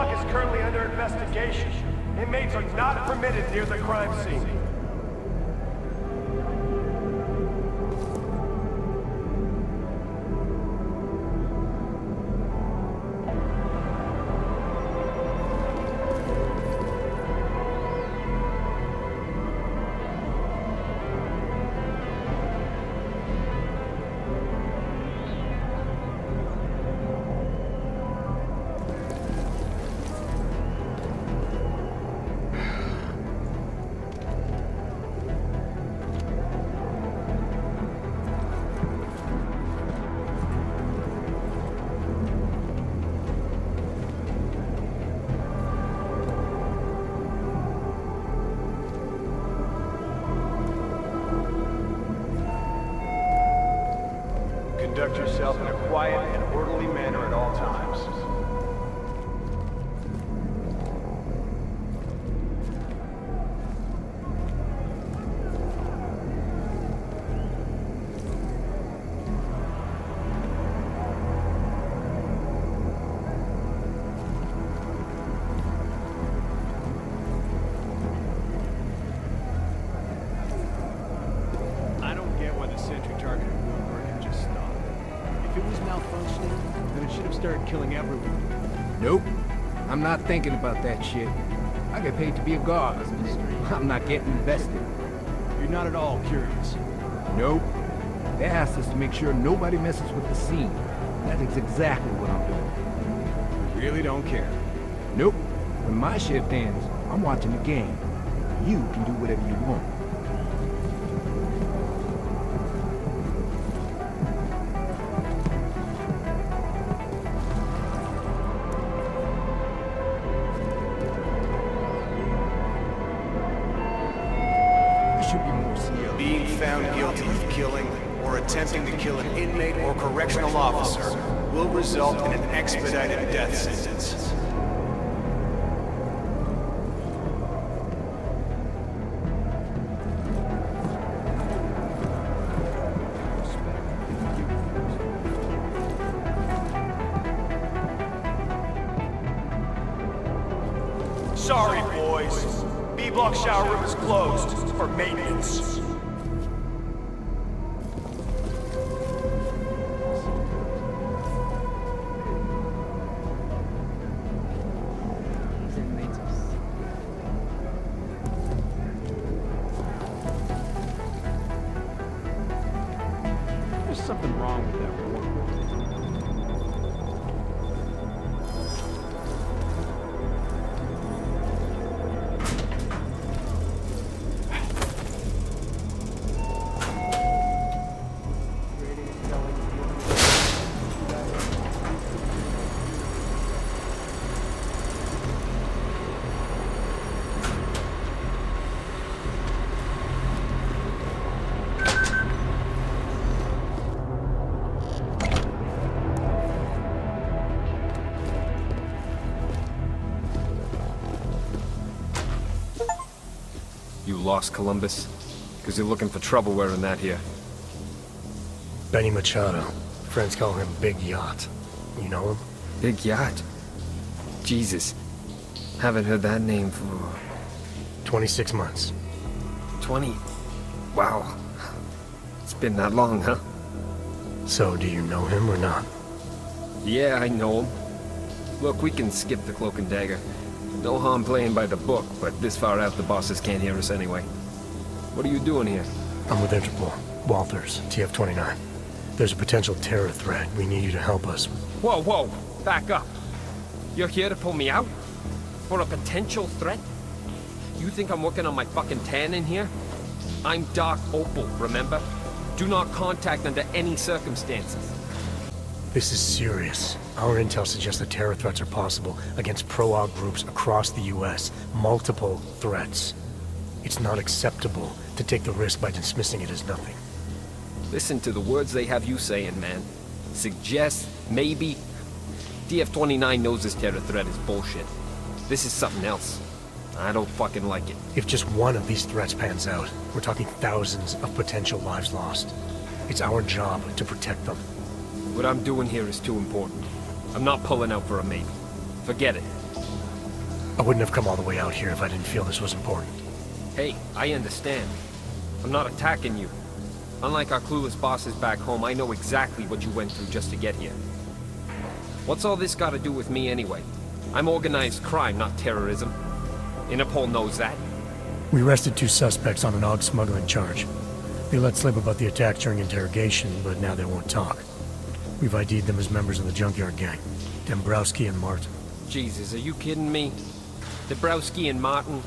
block is currently under investigation. Inmates are not permitted near the crime scene. Conduct yourself in a quiet and orderly manner at all times. I don't get why the sentry targeted Bloomberg and just stopped. If it was malfunctioning, then it should have started killing everyone. Nope. I'm not thinking about that shit. I get paid to be a guard. I'm not getting invested. You're not at all curious. Nope. They asked us to make sure nobody messes with the scene. That is exactly what I'm doing. You really don't care. Nope. When my shift ends, I'm watching the game. You can do whatever you want. Being found guilty of killing or attempting to kill an inmate or correctional officer will result in an expedited death sentence. Sorry, boys. B-block shower room is closed for maintenance. There's something wrong with that room. You lost Columbus? Because you're looking for trouble wearing that here. Benny Machado. Friends call him Big Yacht. You know him? Big Yacht? Jesus. Haven't heard that name for... 26 months. 20... Wow. It's been that long, huh? So, do you know him or not? Yeah, I know him. Look, we can skip the cloak and dagger. No harm playing by the book, but this far out the bosses can't hear us anyway. What are you doing here? I'm with Interpol. Walters, TF-29. There's a potential terror threat. We need you to help us. Whoa, whoa! Back up! You're here to pull me out? For a potential threat? You think I'm working on my fucking tan in here? I'm Dark Opal, remember? Do not contact under any circumstances. This is serious. Our intel suggests that terror threats are possible against pro-Aug groups across the U.S. Multiple threats. It's not acceptable to take the risk by dismissing it as nothing. Listen to the words they have you saying, man. Suggest, maybe. DF-29 knows this terror threat is bullshit. This is something else. I don't fucking like it. If just one of these threats pans out, we're talking thousands of potential lives lost. It's our job to protect them. What I'm doing here is too important. I'm not pulling out for a maybe. Forget it. I wouldn't have come all the way out here if I didn't feel this was important. Hey, I understand. I'm not attacking you. Unlike our clueless bosses back home, I know exactly what you went through just to get here. What's all this got to do with me anyway? I'm organized crime, not terrorism. Interpol knows that. We arrested 2 suspects on an AUG smuggling charge. They let slip about the attack during interrogation, but now they won't talk. We've ID'd them as members of the Junkyard Gang. Dombrowski and Martin. Jesus, are you kidding me? Dabrowski and Martin?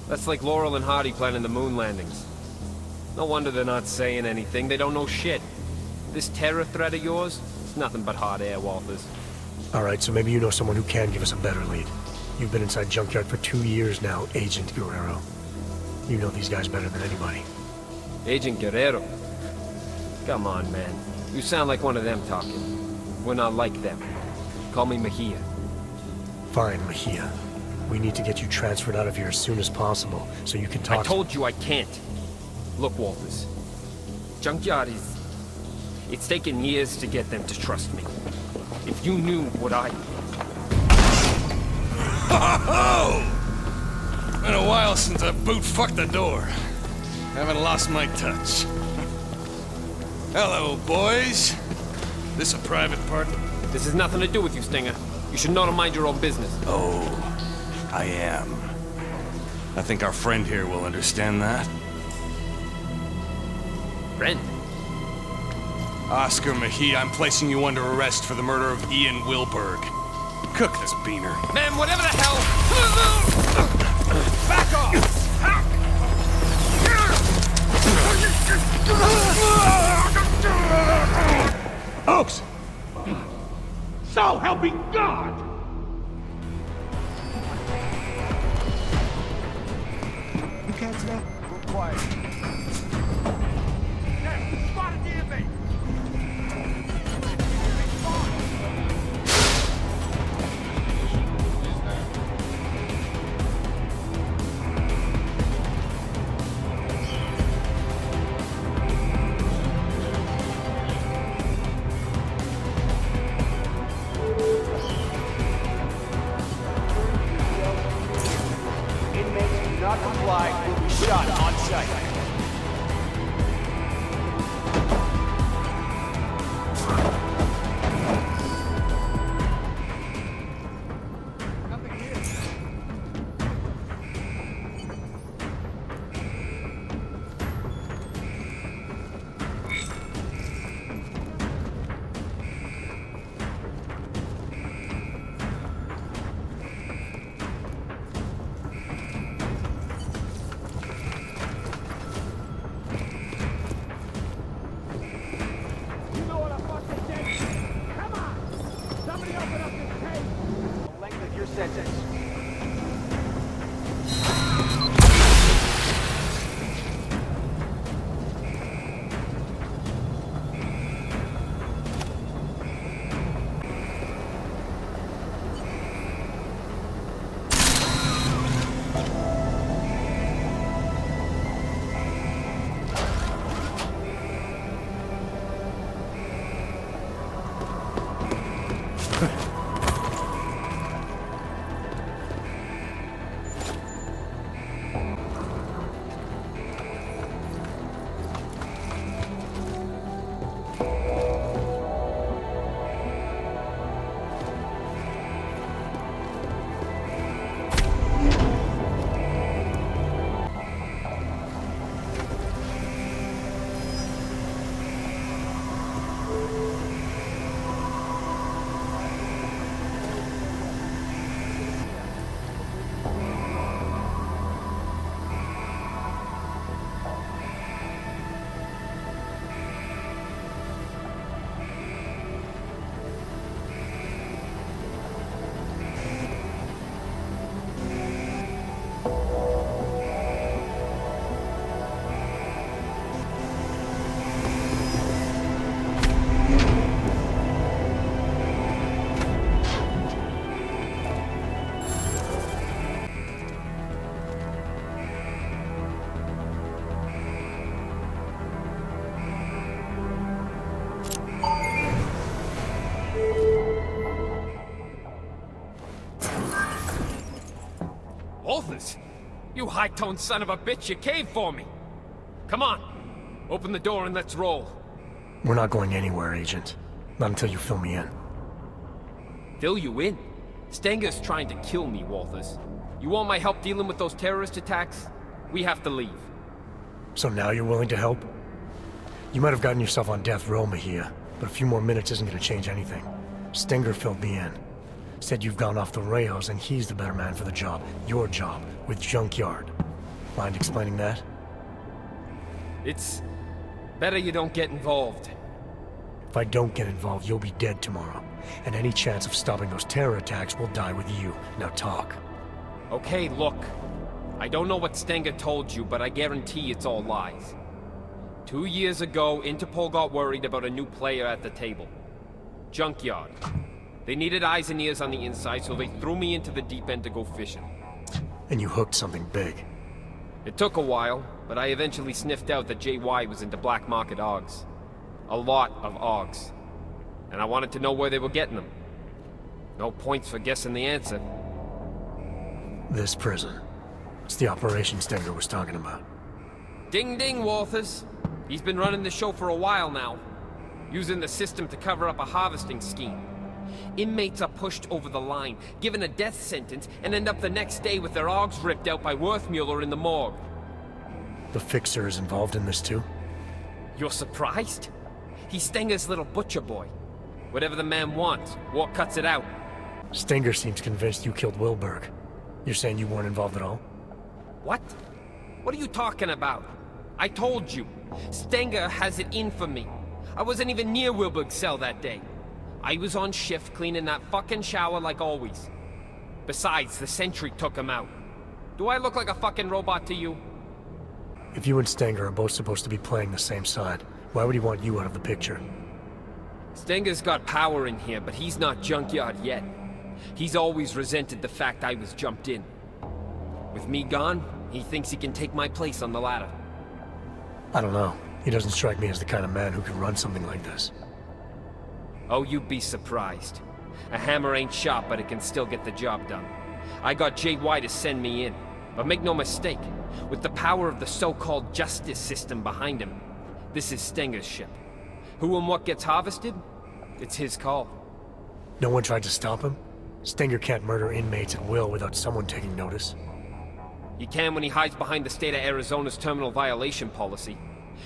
That's like Laurel and Hardy planning the moon landings. No wonder they're not saying anything. They don't know shit. This terror threat of yours? It's nothing but hot air, Walters. Alright, so maybe you know someone who can give us a better lead. You've been inside Junkyard for 2 years now, Agent Guerrero. You know these guys better than anybody. Agent Guerrero? Come on, man. You sound like one of them talking. We're not like them. Call me Mejia. Fine, Mejia. We need to get you transferred out of here as soon as possible, so you can talk. I told you I can't. Look, Walters. Junkyard is... It's taken years to get them to trust me. If you knew what I... Ho-ho-ho! Been a while since I boot-fucked the door. Haven't lost my touch. Hello, boys. This a private part? This has nothing to do with you, Stinger. You should know to mind your own business. Oh, I am. I think our friend here will understand that. Friend? Oscar Mejia, I'm placing you under arrest for the murder of Ian Wilberg. Cook this beaner. Man, whatever the hell... Back off! Oaks! So help me God! You catch that? Go quiet. Spotted the inmate! Inmates who do not comply will be shot on sight. Length of your sentence. Walters? You high-toned son of a bitch, you caved for me. Come on. Open the door and let's roll. We're not going anywhere, Agent. Not until you fill me in. Fill you in? Stenger's trying to kill me, Walters. You want my help dealing with those terrorist attacks? We have to leave. So now you're willing to help? You might have gotten yourself on death row, Mejia, but a few more minutes isn't going to change anything. Stenger filled me in. Said you've gone off the rails and he's the better man for the job. Your job, with Junkyard. Mind explaining that? It's better you don't get involved. If I don't get involved, you'll be dead tomorrow. And any chance of stopping those terror attacks will die with you. Now talk. Okay, look. I don't know what Stenger told you, but I guarantee it's all lies. 2 years ago, Interpol got worried about a new player at the table. Junkyard. They needed eyes and ears on the inside, so they threw me into the deep end to go fishing. And you hooked something big. It took a while, but I eventually sniffed out that JY was into black market OGs. A lot of OGs. And I wanted to know where they were getting them. No points for guessing the answer. This prison. It's the operation Stenger was talking about. Ding ding, Walters. He's been running the show for a while now. Using the system to cover up a harvesting scheme. Inmates are pushed over the line, given a death sentence, and end up the next day with their OGs ripped out by Worthmuller in the morgue. The Fixer is involved in this too? You're surprised? He's Stenger's little butcher boy. Whatever the man wants, war cuts it out. Stenger seems convinced you killed Wilberg. You're saying you weren't involved at all? What? What are you talking about? I told you. Stenger has it in for me. I wasn't even near Wilberg's cell that day. I was on shift cleaning that fucking shower like always. Besides, the sentry took him out. Do I look like a fucking robot to you? If you and Stenger are both supposed to be playing the same side, why would he want you out of the picture? Stenger's got power in here, but he's not Junkyard yet. He's always resented the fact I was jumped in. With me gone, he thinks he can take my place on the ladder. I don't know. He doesn't strike me as the kind of man who could run something like this. Oh, you'd be surprised. A hammer ain't sharp, but it can still get the job done. I got JY to send me in. But make no mistake, with the power of the so-called justice system behind him, this is Stenger's ship. Who and what gets harvested? It's his call. No one tried to stop him? Stenger can't murder inmates at will without someone taking notice. He can when he hides behind the state of Arizona's terminal violation policy.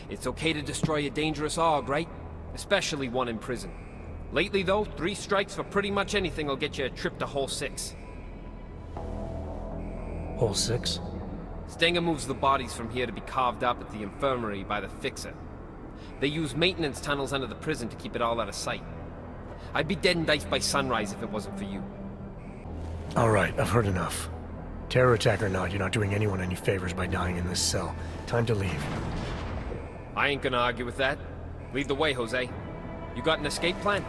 It's okay to destroy a dangerous AUG, right? Especially one in prison. Lately, though, 3 strikes for pretty much anything will get you a trip to Hole 6. Hole 6? Stenger moves the bodies from here to be carved up at the infirmary by the Fixer. They use maintenance tunnels under the prison to keep it all out of sight. I'd be dead and diced by sunrise if it wasn't for you. All right, I've heard enough. Terror attack or not, you're not doing anyone any favors by dying in this cell. Time to leave. I ain't gonna argue with that. Lead the way, Jose. You got an escape plan?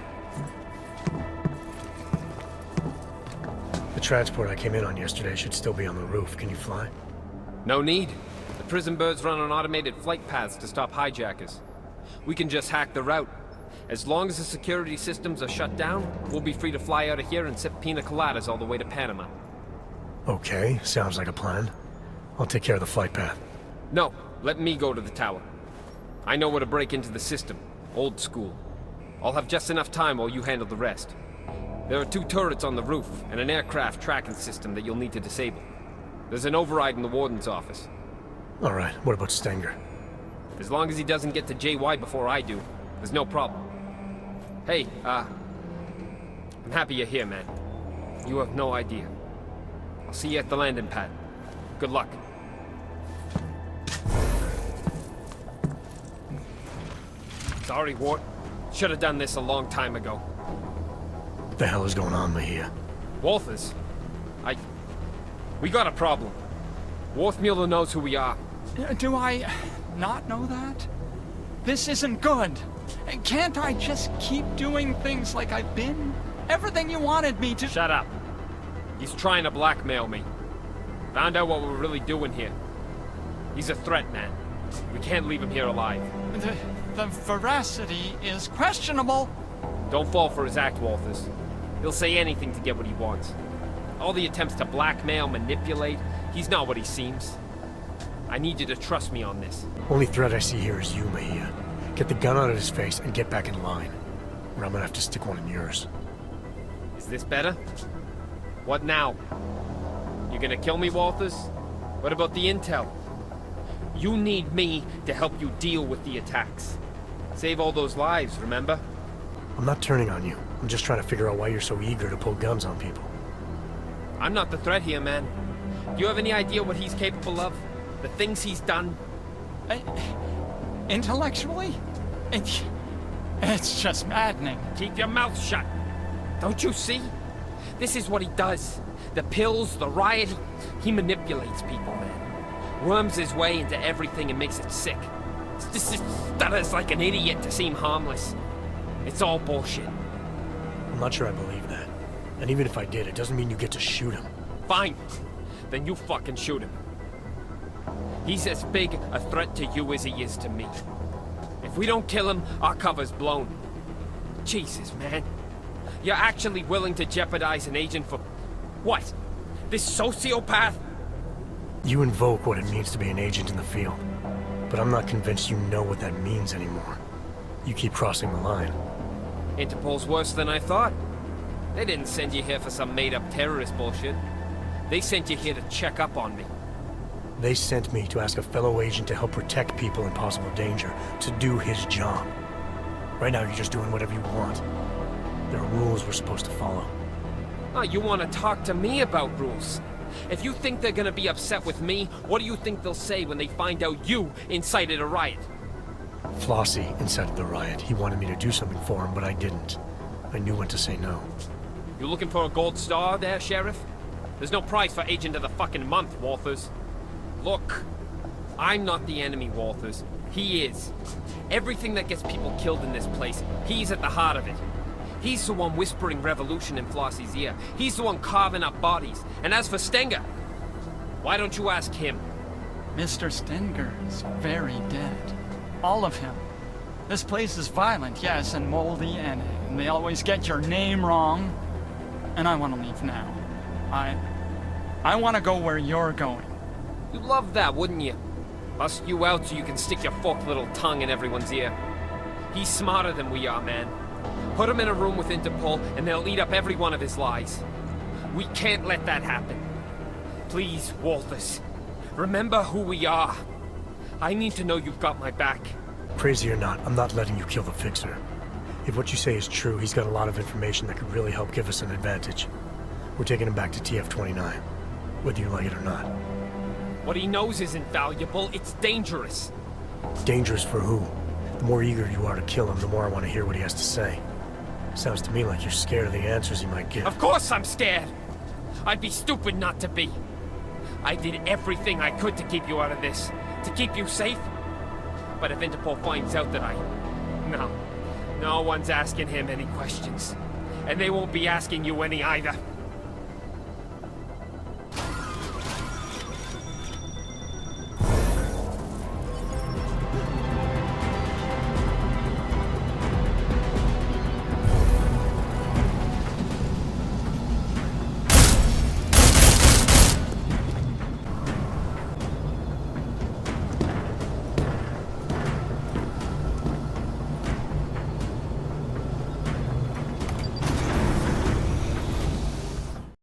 The transport I came in on yesterday should still be on the roof. Can you fly? No need. The prison birds run on automated flight paths to stop hijackers. We can just hack the route. As long as the security systems are shut down, we'll be free to fly out of here and sip pina coladas all the way to Panama. Okay, sounds like a plan. I'll take care of the flight path. No, let me go to the tower. I know where to break into the system. Old school. I'll have just enough time while you handle the rest. There are 2 turrets on the roof, and an aircraft tracking system that you'll need to disable. There's an override in the warden's office. All right, what about Stenger? As long as he doesn't get to JY before I do, there's no problem. Hey, I'm happy you're here, man. You have no idea. I'll see you at the landing pad. Good luck. Sorry, Wart. Should have done this a long time ago. What the hell is going on, Mejia? Walters, we got a problem. Worthmuller knows who we are. Do I not know that? This isn't good. Can't I just keep doing things like I've been? Everything you wanted me to— Shut up. He's trying to blackmail me. Found out what we're really doing here. He's a threat, man. We can't leave him here alive. The veracity is questionable. Don't fall for his act, Walters. He'll say anything to get what he wants. All the attempts to blackmail, manipulate, he's not what he seems. I need you to trust me on this. Only threat I see here is you, Mejia. Get the gun out of his face and get back in line. Or I'm gonna have to stick one in yours. Is this better? What now? You gonna kill me, Walters? What about the intel? You need me to help you deal with the attacks. Save all those lives, remember? I'm not turning on you. I'm just trying to figure out why you're so eager to pull guns on people. I'm not the threat here, man. Do you have any idea what he's capable of? The things he's done? Intellectually? It's just maddening. Keep your mouth shut. Don't you see? This is what he does. The pills, the riot, he manipulates people, man. Worms his way into everything and makes it sick. This stutters like an idiot to seem harmless. It's all bullshit. I'm not sure I believe that. And even if I did, it doesn't mean you get to shoot him. Fine. Then you fucking shoot him. He's as big a threat to you as he is to me. If we don't kill him, our cover's blown. Jesus, man. You're actually willing to jeopardize an agent for... what? This sociopath? You invoke what it means to be an agent in the field. But I'm not convinced you know what that means anymore. You keep crossing the line. Interpol's worse than I thought. They didn't send you here for some made-up terrorist bullshit. They sent you here to check up on me. They sent me to ask a fellow agent to help protect people in possible danger, to do his job. Right now, you're just doing whatever you want. There are rules we're supposed to follow. Oh, you want to talk to me about rules? If you think they're gonna be upset with me, what do you think they'll say when they find out you incited a riot? Flossie incited the riot. He wanted me to do something for him, but I didn't. I knew when to say no. You looking for a gold star there, Sheriff? There's no prize for Agent of the fucking Month, Walters. Look, I'm not the enemy, Walters. He is. Everything that gets people killed in this place, he's at the heart of it. He's the one whispering revolution in Flossie's ear. He's the one carving up bodies. And as for Stenger, why don't you ask him? Mr. Stenger is very dead. All of him. This place is violent, yes, and moldy, and they always get your name wrong. And I want to leave now. I want to go where you're going. You'd love that, wouldn't you? Bust you out so you can stick your forked little tongue in everyone's ear. He's smarter than we are, man. Put him in a room with Interpol, and they'll eat up every one of his lies. We can't let that happen. Please, Walters, remember who we are. I need to know you've got my back. Crazy or not, I'm not letting you kill the Fixer. If what you say is true, he's got a lot of information that could really help give us an advantage. We're taking him back to TF-29, whether you like it or not. What he knows isn't valuable, it's dangerous. Dangerous for who? The more eager you are to kill him, the more I want to hear what he has to say. Sounds to me like you're scared of the answers he might give. Of course I'm scared! I'd be stupid not to be. I did everything I could to keep you out of this, to keep you safe. But if Interpol finds out that no one's asking him any questions. And they won't be asking you any either.